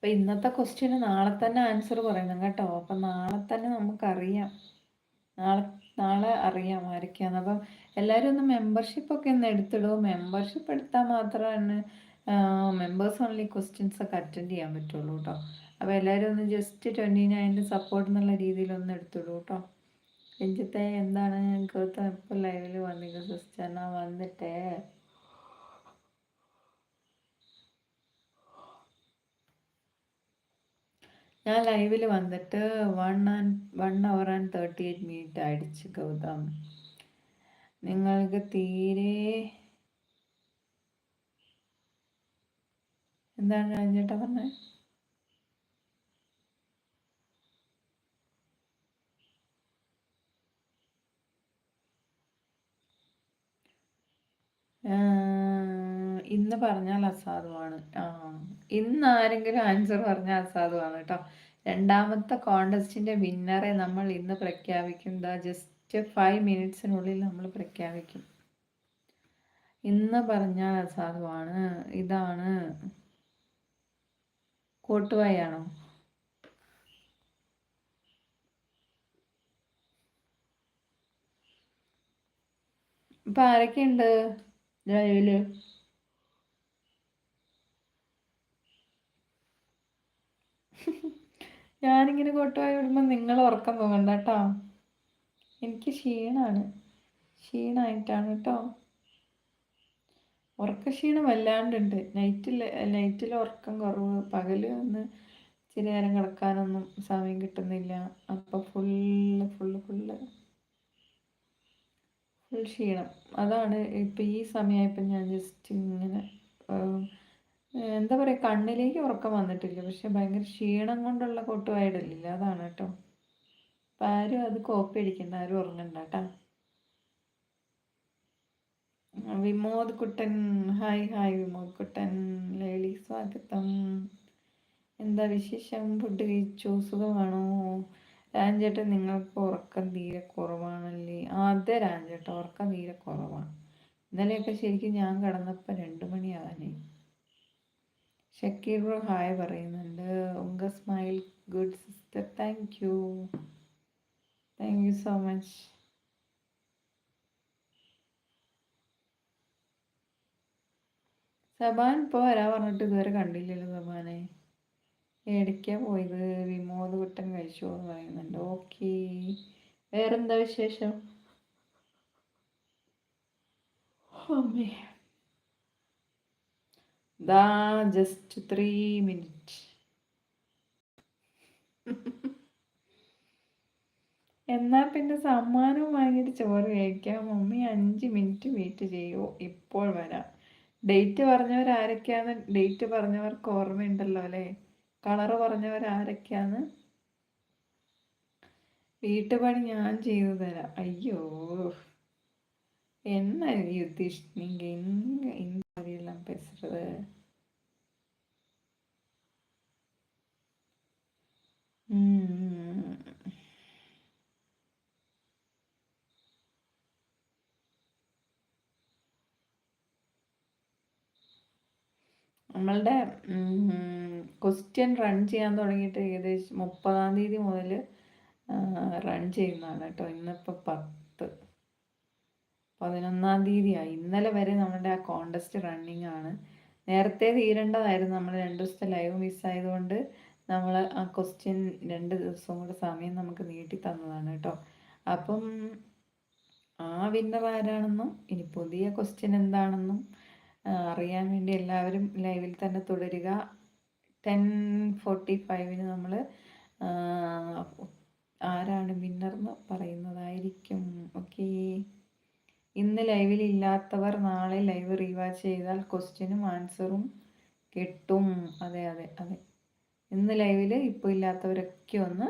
അപ്പം ഇന്നത്തെ ക്വസ്റ്റ്യന് നാളെ തന്നെ ആൻസർ പറയണം കേട്ടോ. അപ്പം നാളെ തന്നെ നമുക്കറിയാം. നാളെ നാളെ അറിയാം ആരൊക്കെയാന്ന്. അപ്പം എല്ലാവരും ഒന്ന് മെമ്പർഷിപ്പൊക്കെ ഒന്ന് എടുത്തിടുമോ? മെമ്പർഷിപ്പ് എടുത്താൽ മാത്രമാണ് മെമ്പേഴ്സ് ഓൺലി ക്വസ്റ്റ്യൻസ് ഒക്കെ അറ്റൻഡ് ചെയ്യാൻ പറ്റുള്ളൂ കേട്ടോ. അപ്പോൾ എല്ലാവരും ഒന്ന് ജസ്റ്റ് 29 സപ്പോർട്ട് എന്നുള്ള രീതിയിൽ ഒന്ന് എടുത്തിടൂ കേട്ടോ. രഞ്ജിത്തെ എന്താണ് ഗൗതം ഇപ്പോൾ ലൈവിൽ വന്നിട്ട് സിസ്റ്റർ ഞാൻ വന്നിട്ടേ ഞാൻ ലൈവിൽ വന്നിട്ട് 1 hour and 38 minutes അടിച്ച് ഗൗതം. നിങ്ങൾക്ക് തീരെ എന്താണ് രഞ്ജേട്ടാ പറഞ്ഞത്? ഇന്ന് പറഞ്ഞാൽ അസാധുവാണ്. ഇന്ന് ആരെങ്കിലും ആൻസർ പറഞ്ഞാൽ അസാധുവാണ് കേട്ടോ. രണ്ടാമത്തെ കോണ്ടസ്റ്റിന്റെ വിന്നറെ നമ്മൾ ഇന്ന് പ്രഖ്യാപിക്കും. ജസ്റ്റ് 5 minutesനുള്ളിൽ നമ്മൾ പ്രഖ്യാപിക്കും. ഇന്ന് പറഞ്ഞാൽ അസാധുവാണ്. ഇതാണ് കോട്ടുവായാണോ? ഇപ്പൊ ആരൊക്കെയുണ്ട് ലൈവില്? ഞാനിങ്ങനെ കോട്ടുവായി വിടുമ്പോൾ നിങ്ങൾ ഉറക്കം തോന്നണ്ട കേട്ടോ. എനിക്ക് ക്ഷീണമായിട്ടാണ് കേട്ടോ. ഉറക്കക്ഷീണം വല്ലാണ്ടുണ്ട്. നൈറ്റിൽ ഉറക്കം കുറവ്. പകല് ഒന്ന് ഇച്ചിരി നേരം കിടക്കാനൊന്നും സമയം കിട്ടുന്നില്ല. അപ്പോൾ ഫുൾ ക്ഷീണം. അതാണ് ഇപ്പം ഈ സമയമായപ്പോൾ ഞാൻ ജസ്റ്റ് ഇങ്ങനെ എന്താ പറയുക, കണ്ണിലേക്ക് ഉറക്കം വന്നിട്ടില്ല. പക്ഷെ ഭയങ്കര ക്ഷീണം കൊണ്ടുള്ള കൊട്ടുവായിടലില്ല. അതാണ് കേട്ടോ. അപ്പം ആരും അത് കോപ്പി അടിക്കണ്ട, ആരും ഉറങ്ങണ്ട കേട്ടോ. വിമോദ് കുട്ടൻ, ഹായ് വിമോദ് കുട്ടൻ. ലേലി സ്വാഗതം. എന്താ വിശേഷം? ഫുഡ് കഴിച്ചോ? സുഖമാണോ? രാജേട്ടൻ നിങ്ങൾക്ക് ഉറക്കം തീരെ കുറവാണല്ലേ? അതെ രാജേട്ടൻ, ഉറക്കം തീരെ കുറവാണ്. ഇന്നലെയൊക്കെ ശരിക്കും ഞാൻ കിടന്നപ്പോൾ 2 മണിയാവാനായി. ഷക്കീർ ബ്രോ ഹായ് പറയുന്നുണ്ട്. ഉങ്ക smile good sister. Thank you so much. Saban ഇപ്പോൾ വരാൻ പറഞ്ഞിട്ട് ഇതുവരെ കണ്ടില്ലല്ലോ സബാനെ. എവിടേക്കാ പോയത്? വിമോദ് കുട്ടൻ കഴിച്ചോ എന്ന് പറയുന്നുണ്ട്. ഓക്കെ, വേറെന്താ വിശേഷം? അമ്മേ ജസ്റ്റ് 3 minutes. എന്നാ പിന്നെ സമ്മാനം വാങ്ങിയിട്ട് ചോറ് കഴിക്കാം. മമ്മി 5 minute വെയിറ്റ് ചെയ്യൂ, ഇപ്പോൾ വരാം. ഡേറ്റ് പറഞ്ഞവരാരൊക്കെയാന്ന്? ഡേറ്റ് പറഞ്ഞവർക്ക് ഓർമ്മയുണ്ടല്ലോ അല്ലേ? കളറ് പറഞ്ഞവരാരൊക്കെയാന്ന്? വീട്ടുപണി ഞാൻ ചെയ്തു തരാം. അയ്യോ, என்ன யுத்தீஷ் நீங்கள் இந்த மாதிரியெல்லாம் பேசுறது? നമ്മളുടെ ക്വസ്റ്റ്യൻ റൺ ചെയ്യാൻ തുടങ്ങിയിട്ട് ഏകദേശം 30-ാം തീയതി മുതൽ റൺ ചെയ്യുന്നതാണ് കേട്ടോ. ഇന്നിപ്പോൾ 11-ാം തീയതിയായി. ഇന്നലെ വരെ നമ്മളുടെ ആ കോണ്ടസ്റ്റ് റണ്ണിങ് ആണ്. നേരത്തെ തീരേണ്ടതായിരുന്നു. നമ്മൾ 2 ദിവസത്തെ ലൈവ് മിസ്സായതുകൊണ്ട് നമ്മൾ ആ ക്വസ്റ്റ്യൻ 2 ദിവസവും കൂടെ സമയം നമുക്ക് നീട്ടി തന്നതാണ് കേട്ടോ. അപ്പം ആ വിന്നർ ആരാണെന്നും ഇനി പുതിയ ക്വസ്റ്റ്യൻ എന്താണെന്നും അറിയാൻ വേണ്ടി എല്ലാവരും ലൈവിൽ തന്നെ തുടരുക. 10:45 നമ്മൾ ആരാണ് വിന്നർ എന്ന് പറയുന്നതായിരിക്കും. ഓക്കെ, ഇന്ന് ലൈവിൽ ഇല്ലാത്തവർ നാളെ ലൈവ് റീവാച്ച് ചെയ്താൽ ക്വസ്റ്റ്യനും ആൻസറും കിട്ടും. അതെ, ഇന്ന് ലൈവിൽ ഇപ്പോൾ ഇല്ലാത്തവരൊക്കെ ഒന്ന്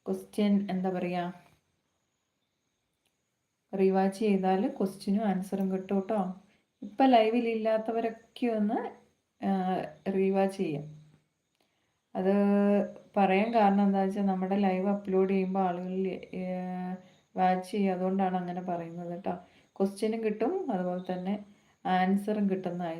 ക്വസ്റ്റ്യൻ എന്താ പറയുക, റീവാച്ച് ചെയ്താൽ ക്വസ്റ്റ്യനും ആൻസറും കിട്ടും കേട്ടോ. ഇപ്പം ലൈവിൽ ഇല്ലാത്തവരൊക്കെ ഒന്ന് റീവാച്ച് ചെയ്യാം. അത് പറയാൻ കാരണം എന്താ വെച്ചാൽ നമ്മുടെ ലൈവ് അപ്ലോഡ് ചെയ്യുമ്പോൾ ആളുകൾ വാച്ച് ചെയ്യും. അതുകൊണ്ടാണ് അങ്ങനെ പറയുന്നത് കേട്ടോ. ക്വസ്റ്റ്യനും കിട്ടും, അതുപോലെ തന്നെ ആൻസറും കിട്ടുന്നതായി.